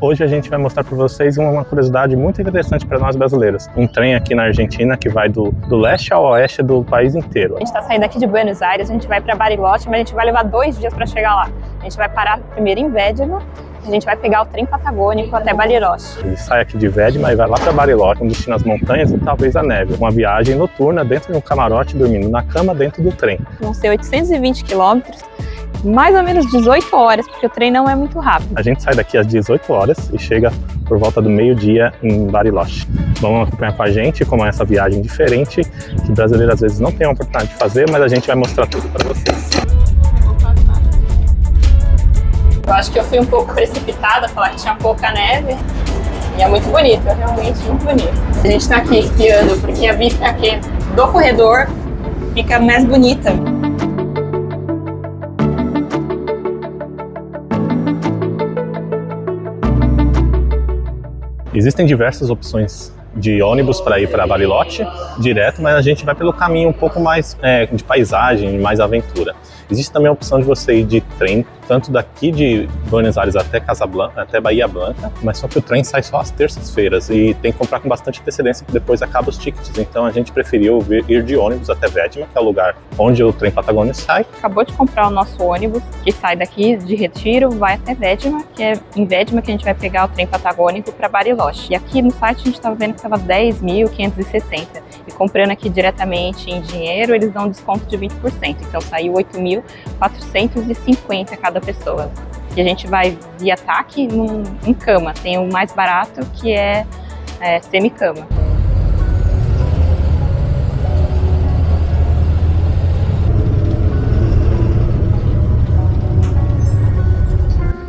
Hoje a gente vai mostrar para vocês uma curiosidade muito interessante para nós brasileiros. Um trem aqui na Argentina que vai do leste ao oeste do país inteiro. A gente está saindo aqui de Buenos Aires, a gente vai para Bariloche, mas a gente vai levar 2 dias para chegar lá. A gente vai parar primeiro em Vedma, a gente vai pegar o trem patagônico até Bariloche. Ele sai aqui de Vedma e vai lá para Bariloche, com destino às montanhas e talvez a neve. Uma viagem noturna dentro de um camarote, dormindo na cama dentro do trem. Vão ser 820 quilômetros, mais ou menos 18 horas, porque o trem não é muito rápido. A gente sai daqui às 18 horas e chega por volta do meio-dia em Bariloche. Vamos acompanhar com a gente como é essa viagem diferente, que brasileiro às vezes não tem a oportunidade de fazer, mas a gente vai mostrar tudo para vocês. Eu acho que eu fui um pouco precipitada, falar que tinha pouca neve. E é muito bonito, é realmente muito bonito. A gente está aqui esquiando porque a vista aqui do corredor fica mais bonita. Existem diversas opções de ônibus para ir para Bariloche direto, mas a gente vai pelo caminho um pouco mais de paisagem, mais aventura. Existe também a opção de você ir de trem, tanto daqui de Buenos Aires até Bahia Blanca, mas só que o trem sai só às terças-feiras e tem que comprar com bastante antecedência, porque depois acaba os tickets. Então a gente preferiu ir de ônibus até Vedma, que é o lugar onde o trem patagônico sai. Acabou de comprar o nosso ônibus, que sai daqui de Retiro, vai até Vedma, que é em Vedma que a gente vai pegar o trem patagônico para Bariloche. E aqui no site a gente estava vendo que estava 10.560. E comprando aqui diretamente em dinheiro, eles dão um desconto de 20%. Então saiu 8.450 cada pessoa. E a gente vai via TAC em cama. Tem o mais barato, que é semi-cama.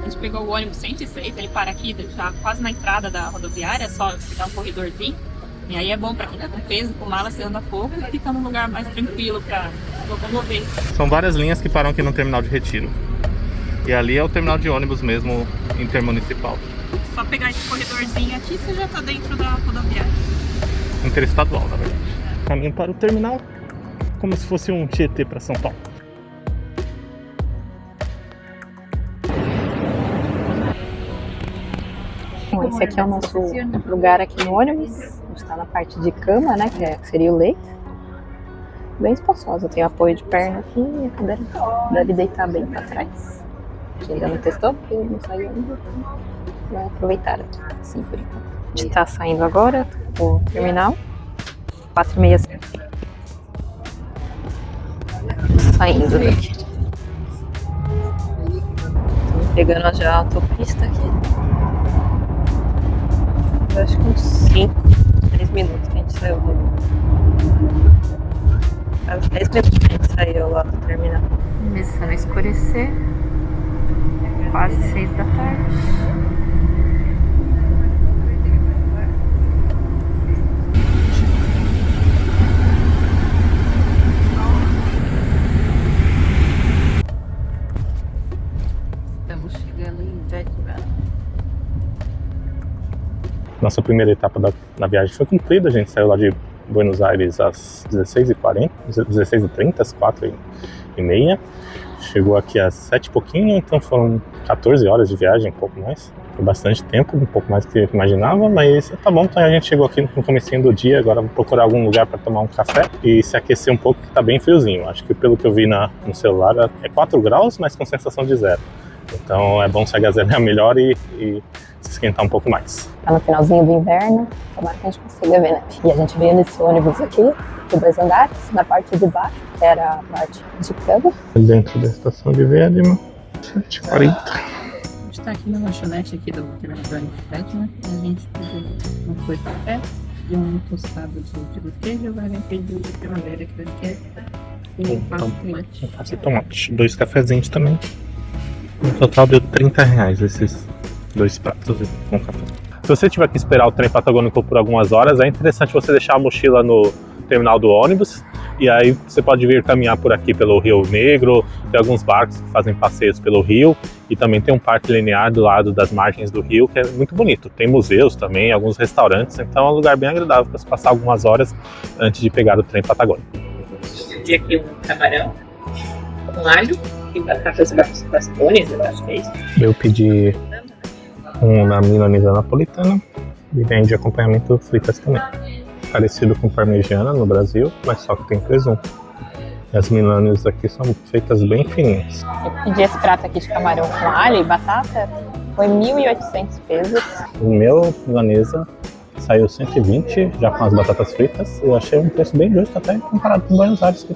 A gente pegou o ônibus 106, ele para aqui, já quase na entrada da rodoviária, só pegar um corredorzinho. E aí é bom para quem tá com peso, com mala, você anda pouco e fica num lugar mais tranquilo para locomover. São várias linhas que param aqui no terminal de Retiro. E ali é o terminal de ônibus mesmo, intermunicipal. Só pegar esse corredorzinho aqui, você já tá dentro da rodoviária. Interestadual, na verdade. Caminho para o terminal, como se fosse um Tietê para São Paulo. Bom, esse aqui é o nosso lugar aqui no ônibus. A gente está na parte de cama, né, que seria o leito. Bem espaçosa, tem apoio de perna aqui e a cadeira deve deitar bem para trás. A gente ainda não testou porque não saiu ainda. Vai aproveitar aqui, sim, por enquanto. A gente está saindo agora do terminal, 4h30. Saindo daqui. Estamos pegando já a autopista aqui. Eu acho que uns 6 minutos que a gente saiu do... Quase 10 minutos que a gente saiu lá do terminal. Começando a escurecer. Quase 6 da tarde. Estamos chegando em Vedma. Nossa primeira etapa da viagem foi cumprida, a gente saiu lá de Buenos Aires às 16h40, 16h30, às 4h30. Chegou aqui às 7 e pouquinho, então foram 14 horas de viagem, um pouco mais. Foi bastante tempo, um pouco mais do que eu imaginava, mas tá bom, então a gente chegou aqui no comecinho do dia, agora vou procurar algum lugar para tomar um café e se aquecer um pouco, que tá bem friozinho. Acho que pelo que eu vi no celular é 4 graus, mas com sensação de 0. Então é bom se agasalhar melhor e se esquentar um pouco mais. Tá no finalzinho do inverno, tomara que a gente consiga ver, né? E a gente veio nesse ônibus aqui, de 2 andares, na parte de baixo, que era a parte de cama. Dentro da estação de Vedma, 7h40. A gente tá aqui na lanchonete aqui do terminal de Vedma, e a gente pediu uma coisa de café e um tostado de queijo, vai pedir de primavera que vai ter e um passo de tomate. Um passo de tomate, 2 cafezinhos também. No total deu R$30 esses 2 pratos com café. Se você tiver que esperar o trem patagônico por algumas horas, é interessante você deixar a mochila no terminal do ônibus e aí você pode vir caminhar por aqui pelo Rio Negro. Tem alguns barcos que fazem passeios pelo rio e também tem um parque linear do lado das margens do rio que é muito bonito. Tem museus também, alguns restaurantes, então é um lugar bem agradável para se passar algumas horas antes de pegar o trem patagônico. Pedi aqui um camarão com alho e batatas bastones, eu acho que é isso. Eu pedi Na milanesa napolitana e vem de acompanhamento fritas também. Parecido com parmegiana no Brasil, mas só que tem presunto. E as milanesas aqui são feitas bem fininhas. Eu pedi esse prato aqui de camarão com alho e batata, foi 1.800 pesos. O meu milanesa saiu 120, já com as batatas fritas. Eu achei um preço bem justo até comparado com Buenos Aires, que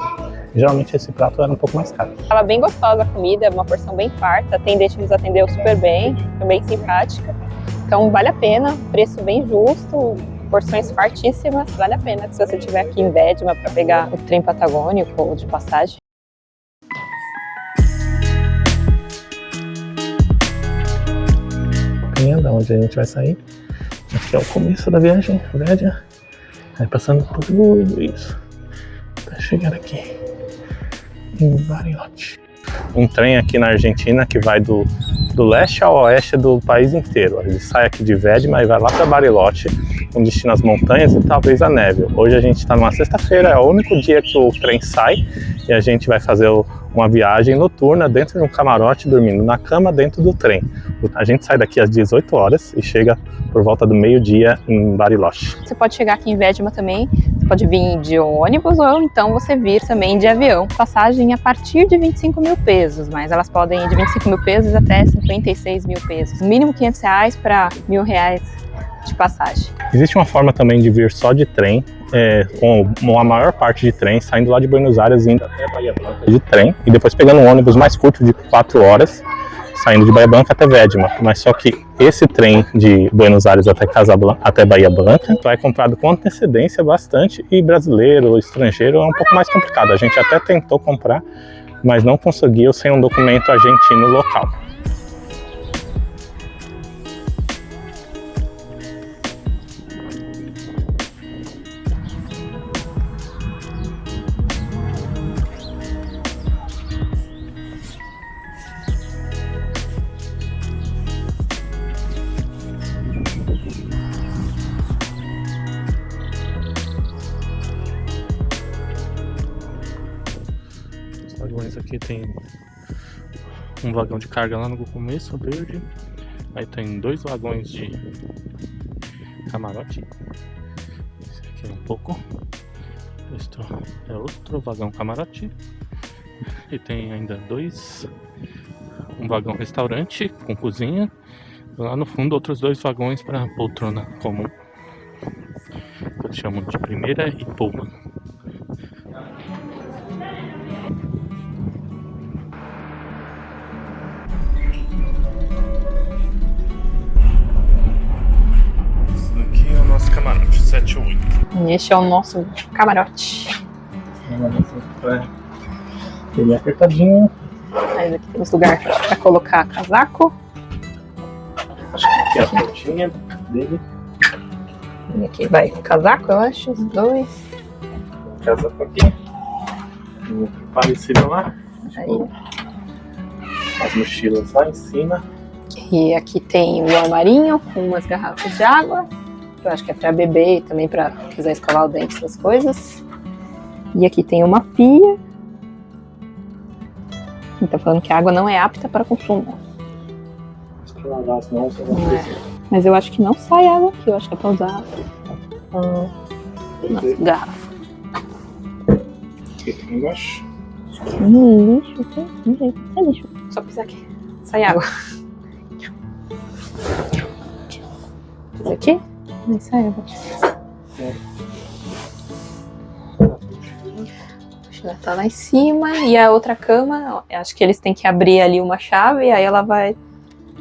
geralmente esse prato era um pouco mais caro. Tava bem gostosa a comida, uma porção bem farta, a atendente nos atendeu super bem, foi bem simpática. Então vale a pena, preço bem justo, porções fartíssimas, vale a pena se você estiver aqui em Viedma para pegar o trem patagônico ou de passagem. Da onde a gente vai sair. Aqui é o começo da viagem, Viedma. Aí passando por tudo isso até chegar aqui em Bariloche. Um trem aqui na Argentina que vai do leste ao oeste do país inteiro. Ele sai aqui de Viedma e vai lá para Bariloche, com destino às montanhas e talvez a neve. Hoje a gente está numa sexta-feira, é o único dia que o trem sai e a gente vai fazer uma viagem noturna dentro de um camarote, dormindo na cama dentro do trem. A gente sai daqui às 18 horas e chega por volta do meio-dia em Bariloche. Você pode chegar aqui em Viedma também, você pode vir de ônibus ou então você vir também de avião. Passagem a partir de 25 mil pesos, mas elas podem ir de 25 mil pesos até 56 mil pesos. Mínimo R$500 para R$1.000 de passagem. Existe uma forma também de vir só de trem, com a maior parte de trem, saindo lá de Buenos Aires, indo até Bahia Blanca de trem, e depois pegando um ônibus mais curto de 4 horas, saindo de Bahia Blanca até Viedma. Mas só que esse trem de Buenos Aires até Bahia Blanca vai comprado com antecedência bastante, e brasileiro ou estrangeiro é um pouco mais complicado. A gente até tentou comprar, mas não conseguiu sem um documento argentino local. Aqui tem um vagão de carga lá no começo, verde. Aí tem 2 vagões de camarote. Esse aqui é um pouco. Este é outro vagão camarote. E tem ainda um vagão restaurante com cozinha. Lá no fundo outros 2 vagões para poltrona comum, que eles chamam de primeira e pullman. Camarote 7 ou 8. Este é o nosso camarote. Ele é apertadinho. Aí aqui temos lugar para colocar casaco. Acho que aqui é a pontinha dele. E aqui vai o casaco, eu acho, os 2. Casaco aqui. Parecido lá. Aí. As mochilas lá em cima. E aqui tem o armarinho com umas garrafas de água. Eu acho que é para beber e também para quiser escovar o dente, essas coisas. E aqui tem uma pia. E tá falando que a água não é apta para consumo. Mas eu acho que não sai água aqui, eu acho que é para usar nossa garrafa. Aqui tem embaixo. Lixo aqui? Não sei, é lixo. Só pisar aqui. Sai água. Isso aqui? Não sai água. A mochila tá lá em cima. E a outra cama, ó, acho que eles têm que abrir ali uma chave. Aí ela vai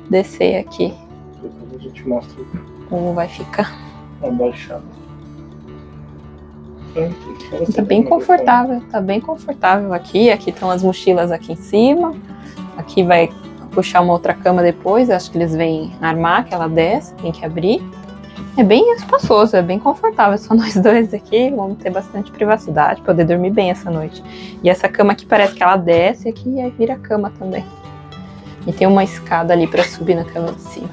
descer aqui. Depois a gente mostra como vai ficar. Abaixado. Tá bem confortável, tá bem confortável aqui. Aqui estão as mochilas aqui em cima. Aqui vai puxar uma outra cama depois. Acho que eles vêm armar, que ela desce, tem que abrir. É bem espaçoso, é bem confortável. Só nós dois aqui, vamos ter bastante privacidade, poder dormir bem essa noite. E essa cama aqui parece que ela desce aqui e aí vira cama também. E tem uma escada ali pra subir na cama de cima.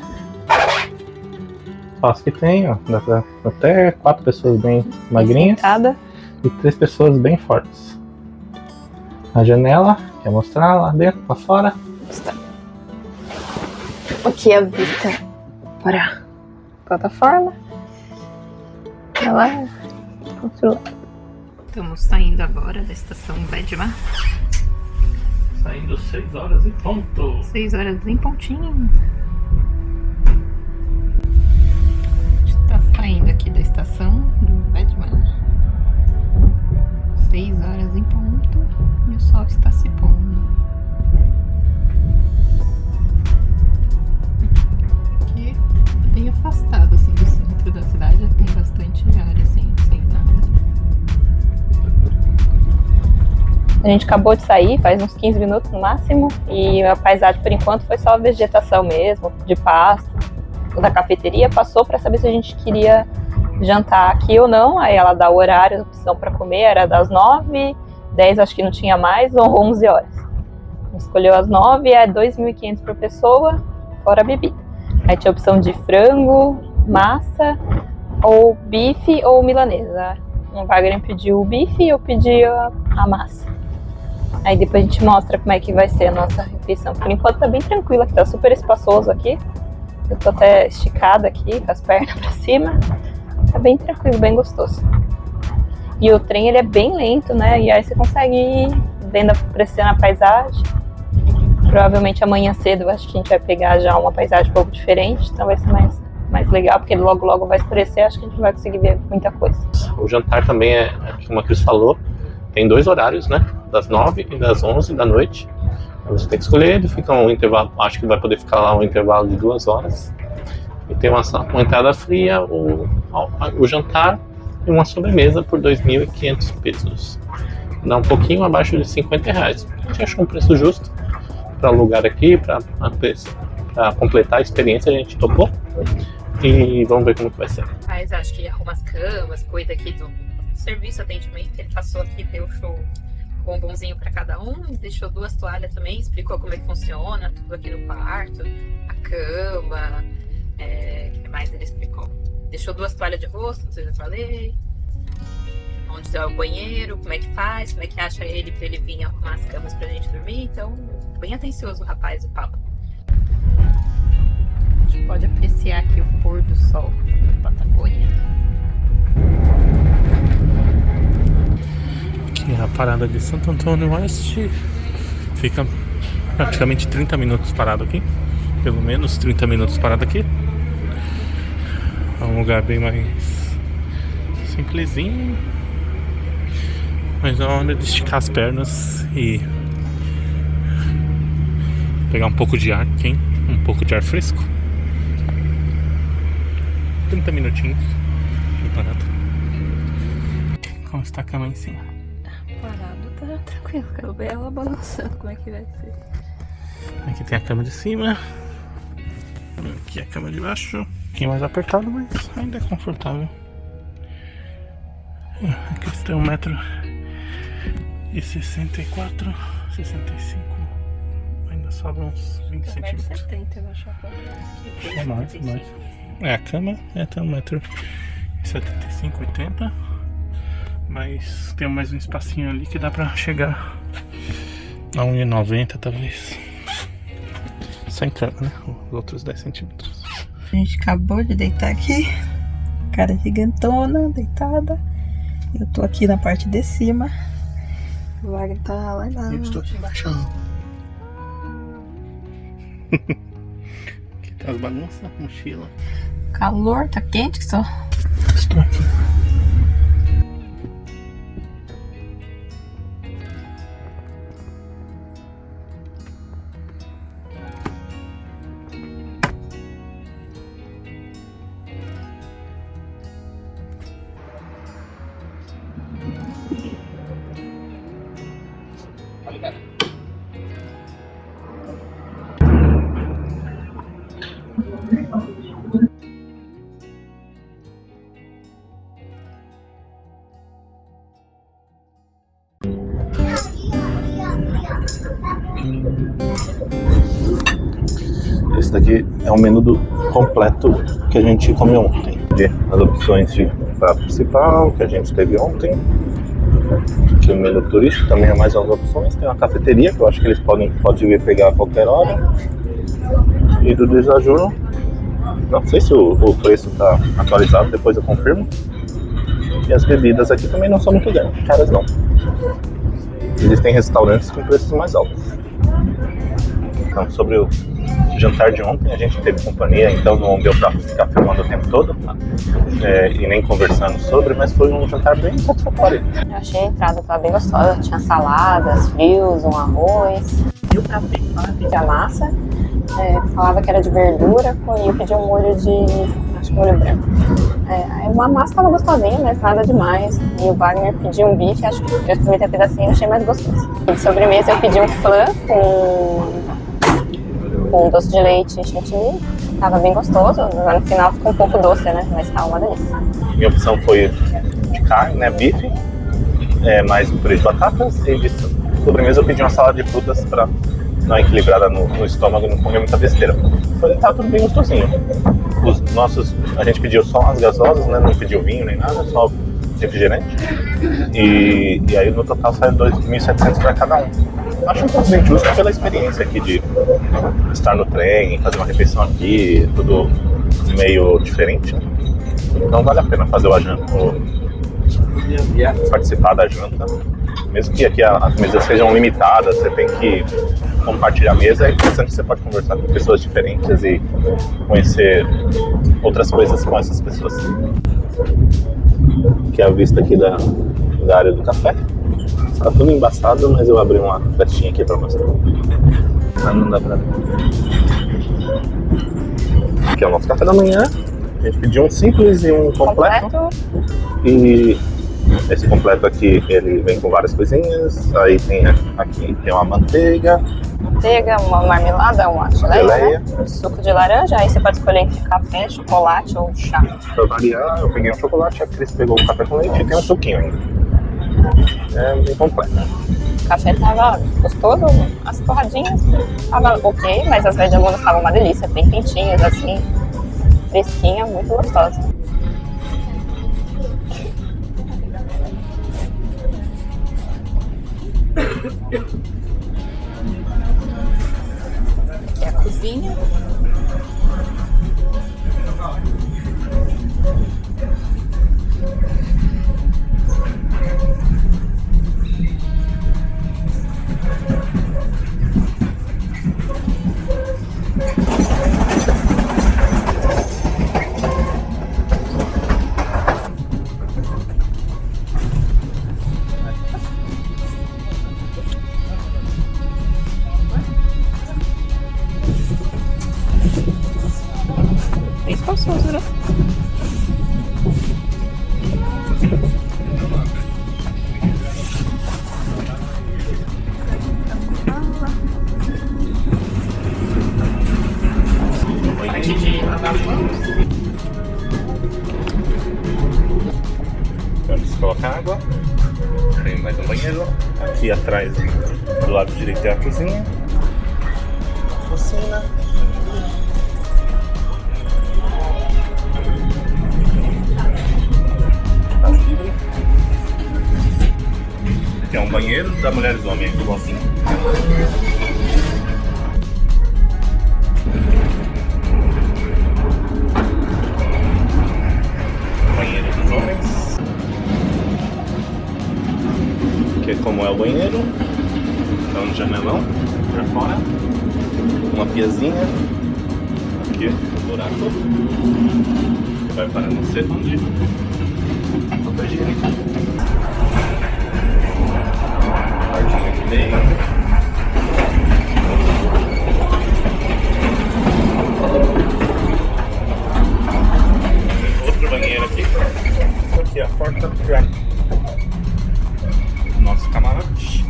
Espaço que tem, ó, dá pra até 4 pessoas bem magrinhas sentada. E 3 pessoas bem fortes. A janela, quer mostrar lá dentro, pra fora? Está. Aqui é a vista para a plataforma. Olha lá. Estamos saindo agora da estação Bedma. Saindo 6 horas em ponto. 6 horas em pontinho. A gente tá saindo aqui da estação do Bedma. 6 horas em ponto e o sol está se pondo. Aqui bem afastado assim do centro da cidade, tem bastante área assim, sem nada. A gente acabou de sair, faz uns 15 minutos no máximo, e a paisagem por enquanto foi só vegetação mesmo, de pasto. O da cafeteria passou para saber se a gente queria jantar aqui ou não, aí ela dá o horário, a opção para comer era das 9, 10 acho que não tinha mais, ou 11 horas. A gente escolheu as 9, é 2.500 por pessoa, fora a bebida. Aí tinha a opção de frango, massa, ou bife ou milanesa. O Wagner pediu o bife e eu pedi a massa. Aí depois a gente mostra como é que vai ser a nossa refeição. Por enquanto tá bem tranquilo aqui, tá super espaçoso aqui. Eu tô até esticada aqui, com as pernas pra cima. Tá bem tranquilo, bem gostoso. E o trem ele é bem lento, né? E aí você consegue ir vendo, apreciando a paisagem. Provavelmente amanhã cedo eu acho que a gente vai pegar já uma paisagem um pouco diferente. Então vai ser mais legal, porque logo vai escurecer. Acho que a gente não vai conseguir ver muita coisa. O jantar também é, como a Cris falou, tem 2 horários, né? Das 9 e das 11 da noite. Você tem que escolher, ele fica um intervalo, acho que vai poder ficar lá um intervalo de 2 horas. E tem uma entrada fria, o jantar e uma sobremesa por 2.500 pesos. Dá um pouquinho abaixo de R$50. A gente achou um preço justo para o lugar aqui, para completar a experiência, a gente topou. E vamos ver como que vai ser. Mas acho que arruma as camas, cuida aqui do serviço, atendimento. Ele passou aqui, deu show bombonzinho para cada um, deixou 2 toalhas também, explicou como é que funciona, tudo aqui no quarto, a cama, o que mais ele explicou? Deixou 2 toalhas de rosto, como eu já falei, onde é o banheiro, como é que faz, como é que acha ele pra ele vir arrumar as camas pra gente dormir. Então, bem atencioso o rapaz, o papo. A gente pode apreciar aqui o pôr do sol da Patagônia. Aqui é a parada de Santo Antônio Oeste. Fica praticamente 30 minutos parado aqui. Pelo menos 30 minutos parado aqui. É um lugar bem mais simplesinho. Mas é hora de esticar as pernas e pegar um pouco de ar quente, um pouco de ar fresco. 30 minutinhos de parado. Como está a cama em cima? Parado tá tranquilo, quero ver ela balançando, como é que vai ser. Aqui tem a cama de cima. Aqui a cama de baixo. Um pouquinho mais apertado, mas ainda é confortável. Aqui está 1,64 m, 65. Ainda sobram uns 20 centímetros. 70, eu acho. É mais. A cama é até 1,75 m, 80 m. Mas tem mais um espacinho ali que dá pra chegar a 1,90 m talvez. Sem cama, né? Os outros 10 centímetros. A gente acabou de deitar aqui. Cara gigantona, deitada. Eu tô aqui na parte de cima. O Wagner tá lá embaixo. Eu estou aqui embaixo. Aqui tá as bagunças, mochila. Calor, tá quente que só. Estou aqui. Esse daqui é o menu completo que a gente comeu ontem. As opções de prato principal que a gente teve ontem. Aqui o menu turístico também é mais umas opções. Tem uma cafeteria que eu acho que eles podem vir pegar a qualquer hora. E do desajuno Não sei se o preço está atualizado, depois eu confirmo. E as bebidas aqui também não são muito caras, não. Existem restaurantes com preços mais altos. Então, sobre o jantar de ontem, a gente teve companhia, então não deu pra ficar filmando o tempo todo, e nem conversando sobre, mas foi um jantar bem satisfatório. Eu achei a entrada, tava bem gostosa, tinha saladas, frios, um arroz. E o prato eu pedi a massa, falava que era de verdura, e eu pedi um molho de, acho que molho branco. A massa tava gostosinha, mas nada demais. E o Wagner pediu um bife, acho que eu experimentei um pedacinho e achei mais gostoso. De sobremesa eu pedi um flan com doce de leite e chantilly. Tava bem gostoso, no final ficou um pouco doce, né? Mas tava uma delícia. Minha opção foi de carne, né? Bife, mais um purê de batatas. E de sobremesa eu pedi uma salada de frutas pra dar uma equilibrada no estômago e não comer muita besteira. Tava tudo bem gostosinho. A gente pediu só as gasosas, né? Não pediu vinho nem nada, só refrigerante. E aí no total saiu 2.700 para cada um. Acho um pouco bem justo pela experiência aqui de estar no trem, fazer uma refeição aqui, tudo meio diferente. Então vale a pena fazer participar da janta. Mesmo que aqui as mesas sejam limitadas, você tem que compartilhar a mesa. É interessante que você pode conversar com pessoas diferentes e conhecer outras coisas com essas pessoas. Aqui é a vista aqui da área do café. Está tudo embaçado, mas eu abri uma flechinha aqui para mostrar. Mas não dá pra ver. Aqui é o nosso café da manhã. A gente pediu um simples e um completo. E esse completo aqui, ele vem com várias coisinhas. Aí tem aqui tem uma manteiga, uma marmelada, uma geleia, né? Um suco de laranja. Aí você pode escolher entre café, chocolate ou chá. Pra variar, eu peguei um chocolate, a Cris pegou o café com leite e tem um suquinho ainda. É bem completo. O café tava gostoso, as torradinhas tava ok, mas as medialunas estavam uma delícia, bem quentinhas assim, fresquinha, muito gostosa. Aqui é a cozinha. Bem espaçoso, né? Vamos colocar água. Tem mais um banheiro. Aqui atrás, do lado direito, é a cozinha. Cocina. Tá livre. Aqui é um banheiro da mulher e do homem, aqui igualzinho. Banheiro dos homens. Aqui é como é o banheiro. Tá um janelão pra fora. Uma piazinha. Aqui, um buraco. Que vai para não sei onde. Papel higiênico. Quartinho aqui dentro. Outro banheiro aqui. Aqui a porta para nosso camarote.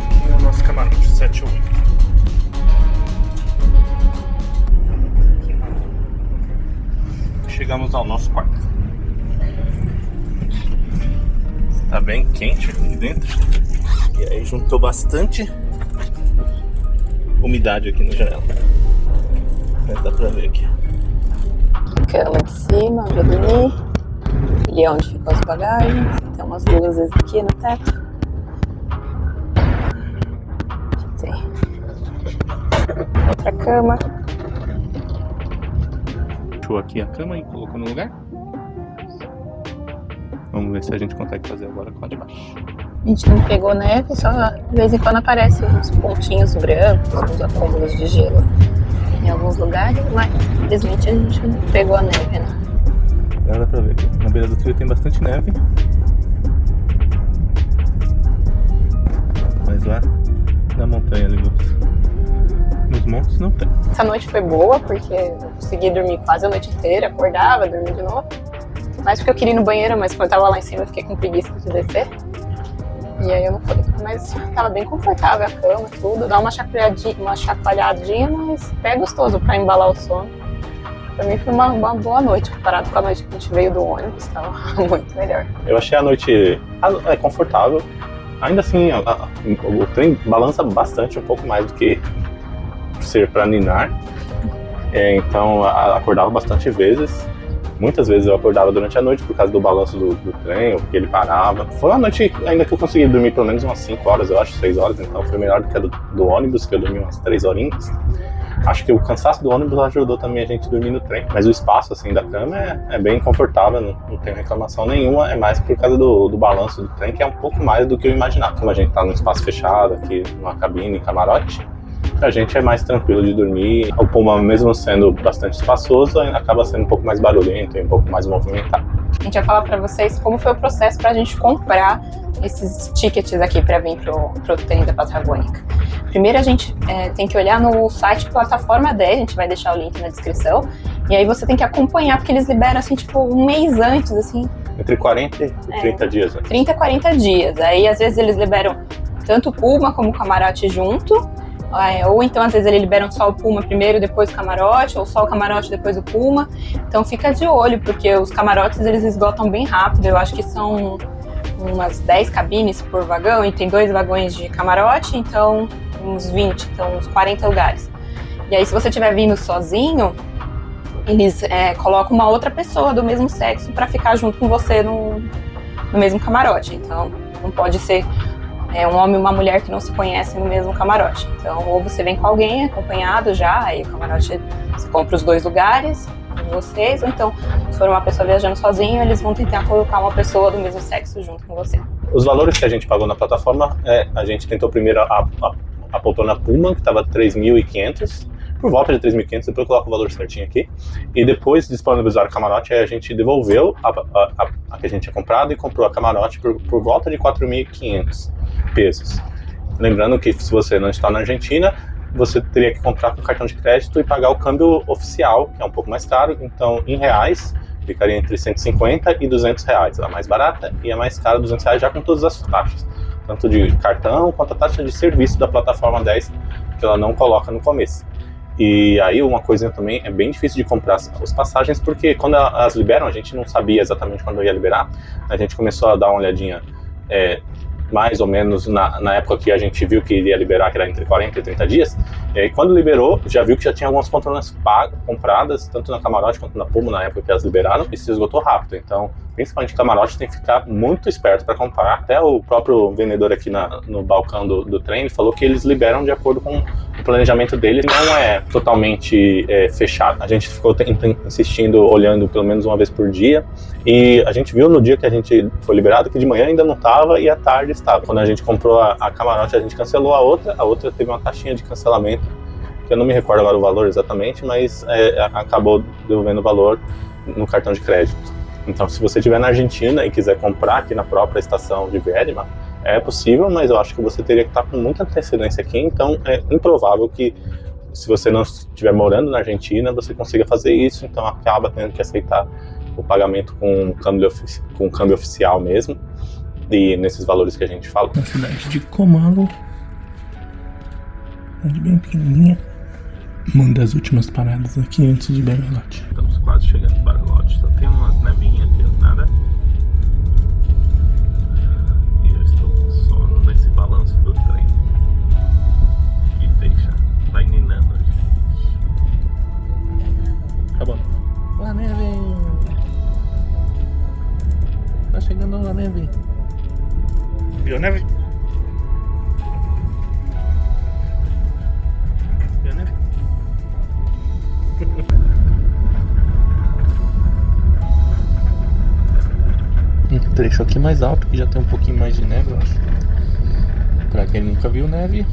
Aqui é o nosso camarote 7-1. Chegamos ao nosso quarto. Está bem quente aqui dentro. E aí juntou bastante umidade aqui na janela. Dá pra ver aqui. Cama de cima, onde eu dormi. Ali é onde ficam as bagagens. Tem umas luzes aqui no teto. Sim. Outra cama. Puxou aqui a cama e colocou no lugar. Vamos ver se a gente consegue fazer agora com a de baixo. A gente não pegou neve, só de vez em quando aparecem uns pontinhos brancos, uns acúmulos de gelo em alguns lugares, mas infelizmente a gente não pegou a neve, né? Agora dá pra ver que na beira do trilho tem bastante neve. Mas lá na montanha ali nos montes não tem. Essa noite foi boa porque eu consegui dormir quase a noite inteira, acordava, dormia de novo. Mais porque eu queria ir no banheiro, mas quando eu tava lá em cima eu fiquei com preguiça de descer. E aí eu não fui. Mas tava bem confortável a cama, tudo. Dá uma chacoalhadinha, mas até gostoso pra embalar o sono. Pra mim foi uma boa noite, comparado com a noite que a gente veio do ônibus, tava muito melhor. Eu achei a noite confortável. Ainda assim, o trem balança bastante, um pouco mais do que ser para ninar. Então, acordava bastante vezes. Muitas vezes eu acordava durante a noite por causa do balanço do trem, ou porque ele parava. Foi uma noite ainda que eu consegui dormir pelo menos umas 5 horas, eu acho, 6 horas. Então foi melhor do que a do ônibus, que eu dormi umas 3 horinhas. Acho que o cansaço do ônibus ajudou também a gente dormir no trem. Mas o espaço assim da cama é bem confortável, não tem reclamação nenhuma. É mais por causa do balanço do trem, que é um pouco mais do que eu imaginava. Como a gente tá num espaço fechado aqui, numa cabine, camarote, a gente é mais tranquilo de dormir. O Puma, mesmo sendo bastante espaçoso, acaba sendo um pouco mais barulhento e um pouco mais movimentado. A gente vai falar para vocês como foi o processo para a gente comprar esses tickets aqui para vir pro trem da Patagônica. Primeiro a gente tem que olhar no site Plataforma 10, a gente vai deixar o link na descrição, e aí você tem que acompanhar, porque eles liberam assim, tipo, um mês antes, assim. Entre 40 e 30 dias. 30 a 40 dias. Aí às vezes eles liberam tanto o Puma como o camarote junto, ou então às vezes eles liberam só o Puma primeiro, depois o camarote, ou só o camarote, depois o Puma. Então fica de olho, porque os camarotes eles esgotam bem rápido. Eu acho que são umas 10 cabines por vagão, e tem 2 vagões de camarote, então uns 20, então uns 40 lugares. E aí se você estiver vindo sozinho, eles colocam uma outra pessoa do mesmo sexo para ficar junto com você no mesmo camarote. Então não pode ser um homem e uma mulher que não se conhecem no mesmo camarote. Então, ou você vem com alguém acompanhado já, aí o camarote, você compra os 2 lugares de vocês, ou então, se for uma pessoa viajando sozinho, eles vão tentar colocar uma pessoa do mesmo sexo junto com você. Os valores que a gente pagou na plataforma, a gente tentou primeiro a poltrona Puma, que estava 3.500, por volta de 3.500, depois eu coloco o valor certinho aqui, e depois de disponibilizar o camarote, a gente devolveu a que a gente tinha comprado e comprou a camarote por volta de 4.500 pesos. Lembrando que se você não está na Argentina, você teria que comprar com cartão de crédito e pagar o câmbio oficial, que é um pouco mais caro. Então, em reais, ficaria entre 150 e 200 reais. A mais barata e a mais cara, 200 reais, já com todas as taxas. Tanto de cartão quanto a taxa de serviço da plataforma 10, que ela não coloca no começo. E aí uma coisa também, é bem difícil de comprar as passagens, porque quando elas liberam, a gente não sabia exatamente quando ia liberar. A gente começou a dar uma olhadinha mais ou menos na época que a gente viu que iria liberar, que era entre 40 e 30 dias. E aí quando liberou, já viu que já tinha algumas poltronas compradas, tanto na camarote quanto na Puma, na época que elas liberaram, e se esgotou rápido. Então, principalmente camarote, tem que ficar muito esperto para comprar. Até o próprio vendedor aqui no balcão do trem, ele falou que eles liberam de acordo com o planejamento dele, não é totalmente fechado. A gente ficou insistindo, olhando pelo menos uma vez por dia, e a gente viu no dia que a gente foi liberado que de manhã ainda não estava e à tarde estava. Quando a gente comprou a camarote, a gente cancelou a outra teve uma taxinha de cancelamento, que eu não me recordo agora o valor exatamente, mas acabou devolvendo o valor no cartão de crédito. Então, se você estiver na Argentina e quiser comprar aqui na própria estação de Viedma, é possível, mas eu acho que você teria que estar com muita antecedência aqui, então é improvável que, se você não estiver morando na Argentina, você consiga fazer isso, então acaba tendo que aceitar o pagamento com câmbio oficial mesmo, e nesses valores que a gente falou. Na cidade de Comalo, cidade bem pequenininha, uma das últimas paradas aqui antes de Bariloche. Estamos quase chegando em Bariloche, só tem umas nevinhas aqui, nada. E eu estou só nesse balanço do trem. E vai ninando a gente. Acabando. Lá neve! Tá chegando lá neve. Viu a neve? Viu a neve? trecho aqui mais alto, que já tem um pouquinho mais de neve, eu acho. Pra quem nunca viu neve,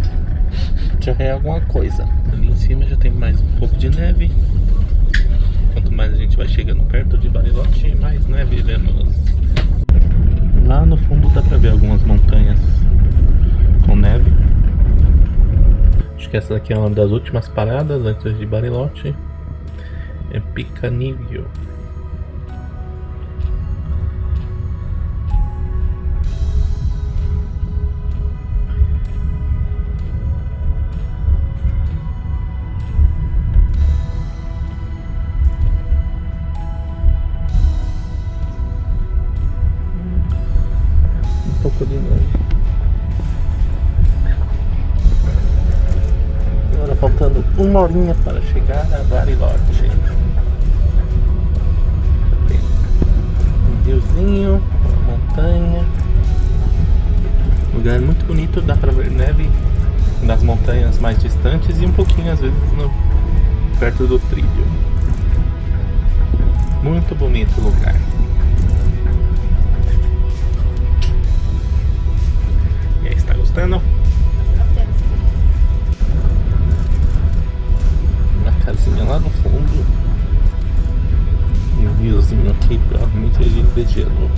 já é alguma coisa. Ali em cima já tem mais um pouco de neve. Quanto mais a gente vai chegando perto de Bariloche, mais neve vemos. Lá no fundo dá pra ver algumas montanhas com neve. Acho que essa daqui é uma das últimas paradas antes de Bariloche. É Picanillo. Um pouco de neve. Agora faltando uma horinha para chegar a Bariloche. Tem um riozinho, uma montanha. Lugar muito bonito, dá pra ver neve nas montanhas mais distantes e um pouquinho às vezes perto do trilho. Muito bonito o lugar. E aí, está gostando? Uma casinha lá no fundo. E um riozinho aqui, provavelmente é de gelo.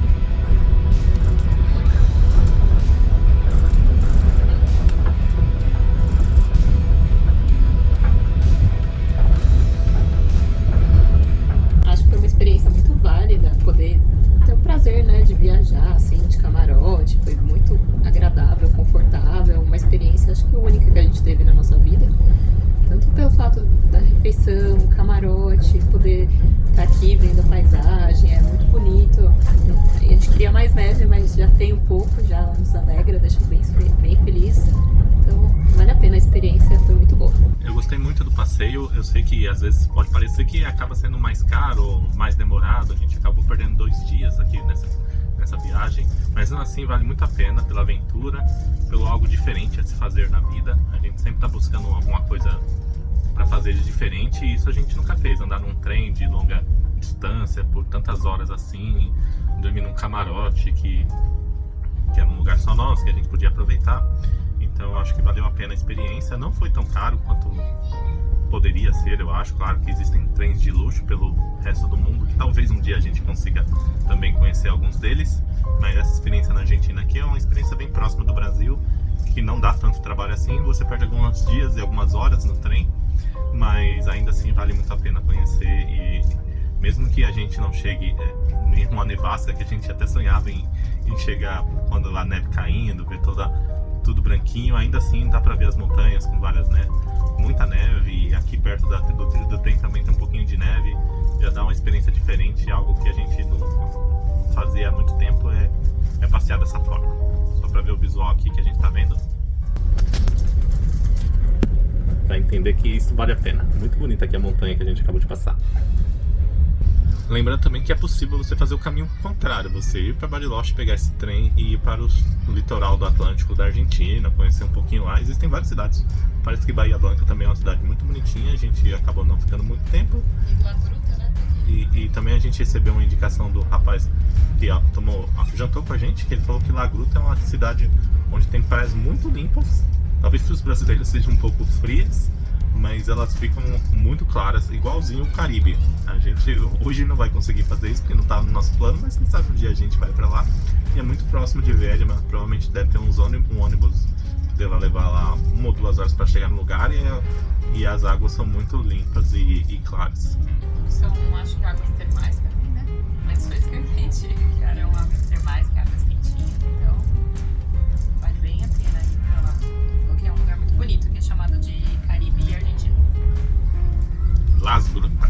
Acho que foi uma experiência muito válida poder ter o prazer, né, de viajar assim de camarote. Foi muito agradável, confortável, uma experiência acho que única que a gente teve na nossa vida. Tanto pelo fato da refeição, camarote, poder estar aqui vendo a paisagem, é muito bonito. A gente queria mais neve, mas já tem um pouco, já nos alegra, deixa bem feliz. Então vale a pena, a experiência foi muito boa. Eu gostei muito do passeio. Eu sei que às vezes pode parecer que acaba sendo mais caro ou mais demorado. A gente acabou perdendo 2 dias aqui nessa viagem, mas assim vale muito a pena pela aventura, pelo algo diferente a se fazer na vida. A gente sempre está buscando alguma coisa para fazer de diferente e isso a gente nunca fez. Andar num trem de longa distância por tantas horas assim, dormir num camarote que era um lugar só nosso, que a gente podia aproveitar. Então eu acho que valeu a pena a experiência. Não foi tão caro quanto poderia ser, eu acho. Claro que existem trens de luxo pelo resto do mundo, que talvez um dia a gente consiga também conhecer alguns deles. Mas essa experiência na Argentina aqui é uma experiência bem próxima do Brasil, que não dá tanto trabalho assim. Você perde alguns dias e algumas horas no trem, mas ainda assim vale muito a pena conhecer. E mesmo que a gente não chegue em uma nevasca, que a gente até sonhava em chegar quando a neve caindo, ver tudo branquinho, ainda assim dá pra ver as montanhas com muita neve. E aqui perto do trilho do trem também tem um pouquinho de neve, já dá uma experiência diferente. Algo que a gente não fazia há muito tempo é passear dessa forma. Só pra ver o visual aqui que a gente tá vendo, pra entender que isso vale a pena. Muito bonita aqui a montanha que a gente acabou de passar. Lembrando também que é possível você fazer o caminho contrário, você ir para Bariloche, pegar esse trem e ir para o litoral do Atlântico da Argentina, conhecer um pouquinho lá. Existem várias cidades, parece que Bahia Blanca também é uma cidade muito bonitinha, a gente acabou não ficando muito tempo. E também a gente recebeu uma indicação do rapaz que jantou com a gente, que ele falou que La Gruta é uma cidade onde tem praias muito limpas, talvez para os brasileiros sejam um pouco frias, mas elas ficam muito claras, igualzinho o Caribe. A gente hoje não vai conseguir fazer isso porque não está no nosso plano, mas quem sabe um dia a gente vai para lá. E é muito próximo de Viedma, provavelmente deve ter um ônibus que deva levar lá 1 ou 2 horas para chegar no lugar, e as águas são muito limpas e claras. São, acho que águas termais pra mim, né? Mas foi isso que eu entendi, que eram águas termais, que águas quentinhas, então vale bem a pena ir pra lá. Porque é um lugar muito bonito, que é chamado de Caribe Argentino. Las Grutas.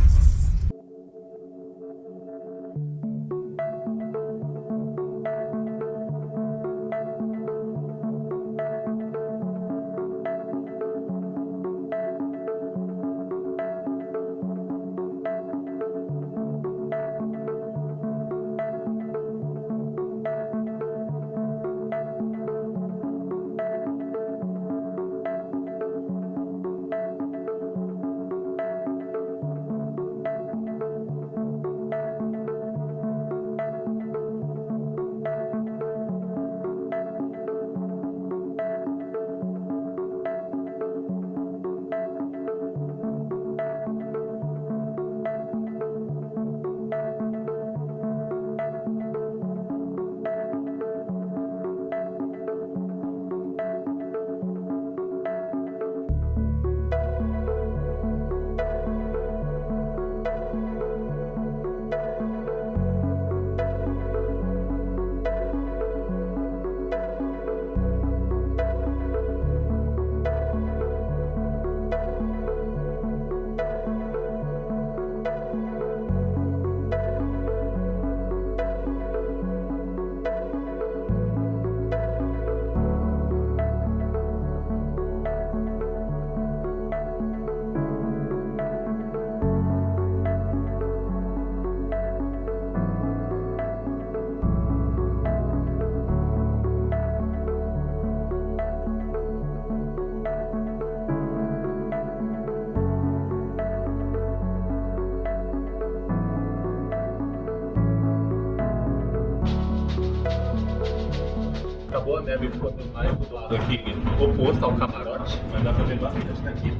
acabou, a neve ficou mais do lado aqui oposto ao camarote, mas dá pra ver bastante daqui.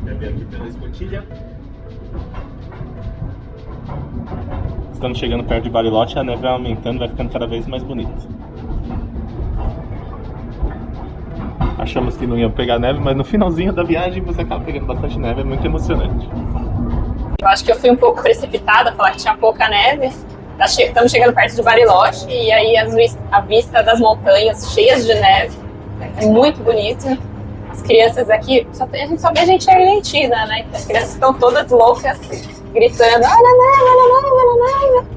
Dá pra ver aqui pela escotilha. Estamos chegando perto de Bariloche, a neve vai aumentando, vai ficando cada vez mais bonita. Achamos que não ia pegar neve, mas no finalzinho da viagem você acaba pegando bastante neve, é muito emocionante. Eu acho que eu fui um pouco precipitada, falar que tinha pouca neve. Estamos chegando perto de Bariloche e aí a vista das montanhas cheias de neve é muito bonito. As crianças aqui, a gente só vê gente argentina, né? As crianças estão todas loucas, gritando: olha a neve, olha a neve, olha a neve.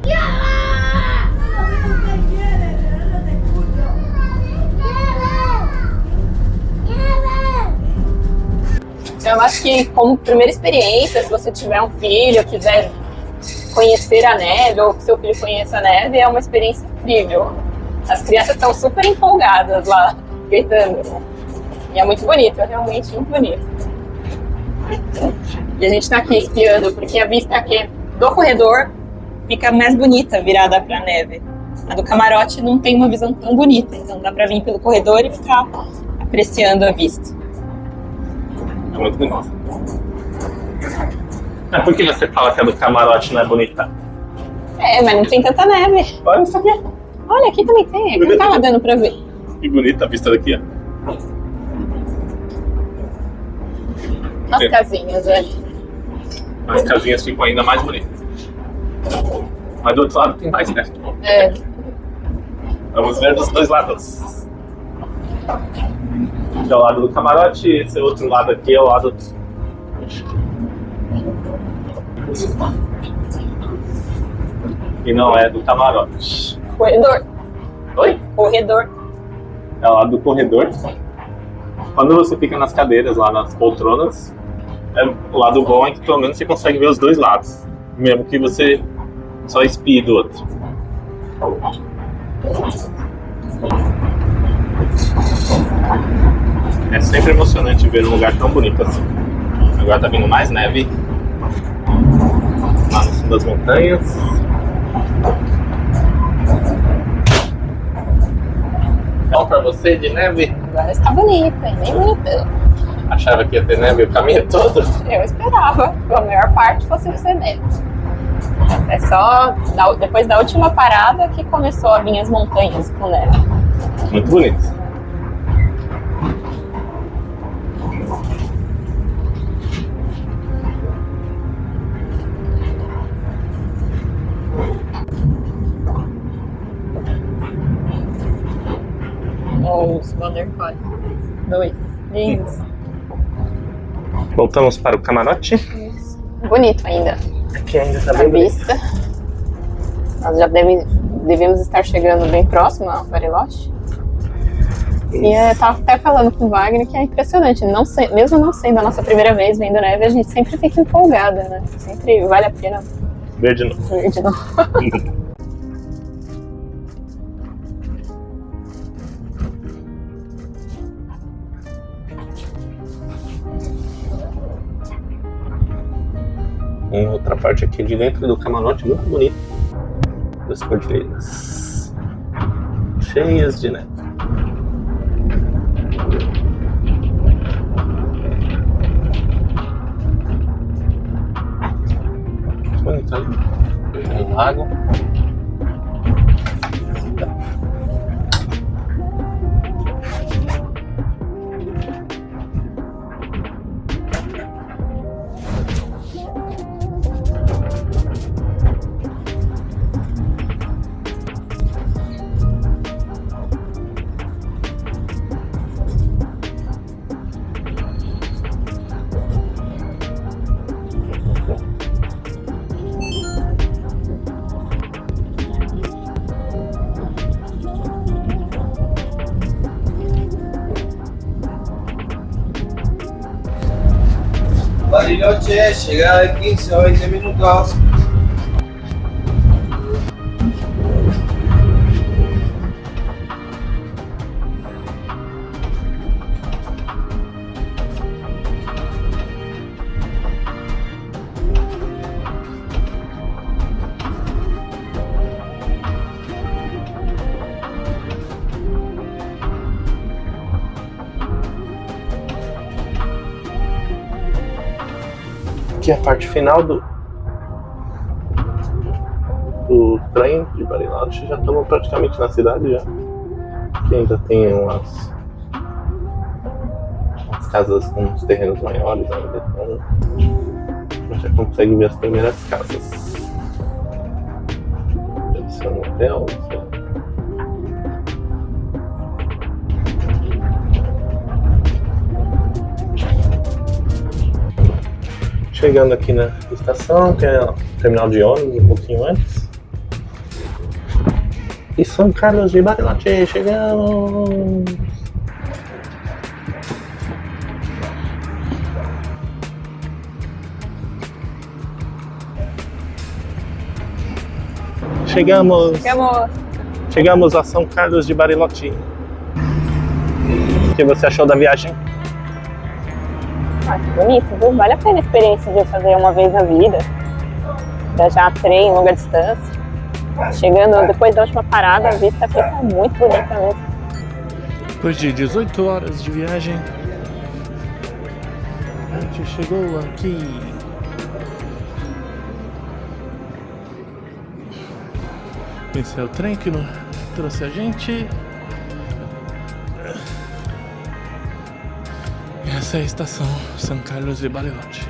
Eu acho que como primeira experiência, se você tiver um filho, quiser conhecer a neve, ou que seu filho conheça a neve, é uma experiência incrível. As crianças estão super empolgadas lá, gritando. E é muito bonito, é realmente muito bonito. E a gente tá aqui espiando, porque a vista aqui do corredor fica mais bonita virada pra neve. A do camarote não tem uma visão tão bonita, então dá pra vir pelo corredor e ficar apreciando a vista. É muito bonito. Mas por que você fala que a do camarote não é bonita? É, mas não tem tanta neve. Olha isso aqui. Olha, aqui também tem, não tá dando pra ver. Que bonita a vista daqui, ó. As casinhas, velho. As casinhas ficam ainda mais bonitas. Mas do outro lado tem mais neve. É. Vamos ver dos dois lados. Esse é o lado do camarote e esse outro lado aqui é o lado... E não é do camarote. Corredor. Oi? Corredor. É o lado do corredor. Quando você fica nas cadeiras, lá nas poltronas, o lado bom é que pelo menos você consegue ver os dois lados. Mesmo que você só espie do outro. É sempre emocionante ver um lugar tão bonito assim. Agora tá vindo mais neve. Lá no fundo das montanhas. Bom pra você de neve? Agora está bonita, é bem bonitão. Achava que ia ter neve o caminho todo? Eu esperava que a maior parte fosse ser neve. É só depois da última parada que começou a vir as montanhas com neve. Muito bonito. Os Vandercoy. Dois. Lindos. Voltamos para o camarote. Bonito ainda. Aqui ainda tá A bem bonito. vista. Nós já devemos estar chegando bem próximo a Bariloche. E eu tava até falando com o Wagner que é impressionante. Mesmo não sendo a nossa primeira vez vendo neve, a gente sempre fica empolgada, né? Sempre vale a pena Ver de novo. ver de novo. Uma outra parte aqui de dentro do camarote muito bonito das cordilheiras, cheias de neve. Muito bonito ali. Tem um lago. Bariloche, llegada de 15 o 20 minutos. Aqui é a parte final do trem de Bariloche. Já estamos praticamente na cidade já. Aqui ainda tem umas casas com uns terrenos maiores ainda, então a gente já consegue ver as primeiras casas. Deve ser um hotel, não sei. Chegando aqui na estação, que é o terminal de ônibus, um pouquinho antes. E São Carlos de Bariloche, chegamos! Chegamos a São Carlos de Bariloche. O que você achou da viagem? Ah, que bonito, viu? Vale a pena a experiência de fazer uma vez na vida. Viajar a trem, longa distância. Chegando depois da última parada, a vista fica muito bonita mesmo. Depois de 18 horas de viagem, a gente chegou aqui. Esse é o trem que trouxe a gente. Essa é a estação São Carlos de Bariloche.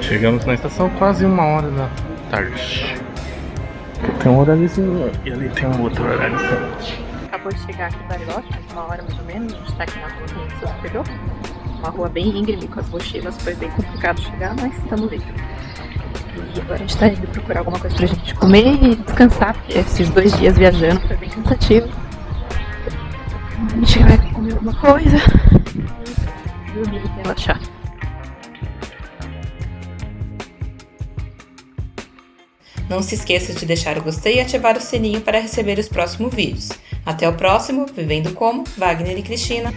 Chegamos na estação quase 1h da tarde. Tem um horáriozinho e ali tem um outro horário. Acabou de chegar aqui em Bariloche, mais 1 hora mais ou menos. A gente tá aqui na rua que você pegou. Uma rua bem íngreme com as mochilas, foi bem complicado chegar, mas estamos indo. E agora a gente tá indo procurar alguma coisa pra gente comer e descansar, porque esses 2 dias viajando foi bem cansativo. A gente vai comer alguma coisa e dormir e relaxar. Não se esqueça de deixar o gostei e ativar o sininho para receber os próximos vídeos. Até o próximo, Vivendo Como, Wagner e Cristina.